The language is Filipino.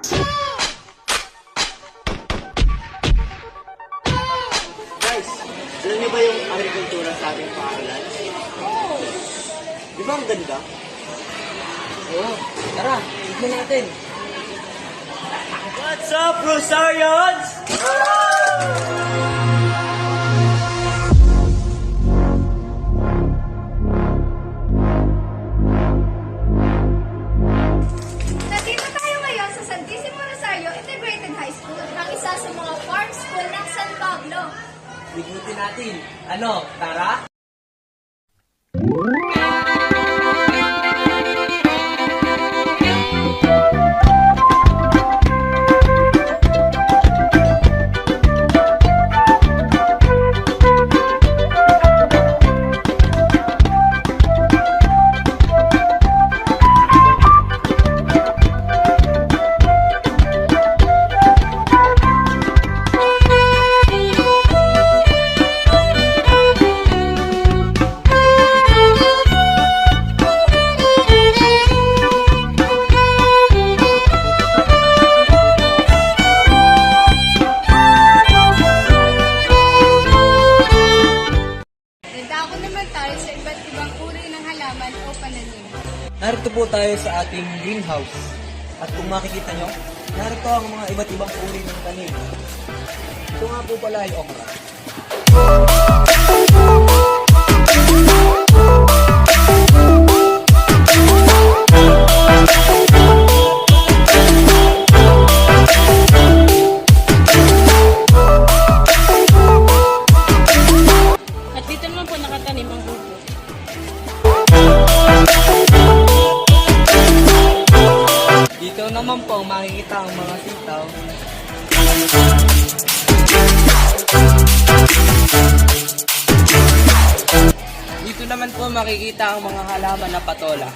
Guys, alam niyo ba yung agrikultura sa ating paaralan? Oo. Di ba ang ganda? Oo. Tara, tignan natin. What's up, Rosarians? Nandito tayo ngayon sa Santissimo Rosario Integrated High School, ang isa sa mga farm school ng San Pablo. Tignan natin. Ano, tara? Nagdako naman tayo sa iba't ibang uri ng halaman o pananim. Narito po tayo sa ating greenhouse. At kung makikita nyo, narito ang mga iba't ibang uri ng tanim. Ito nga po pala ay okra. At dito naman po nakatanim ang upo. Dito naman po makikita ang mga sitaw. Dito naman po makikita ang mga halaman na patola.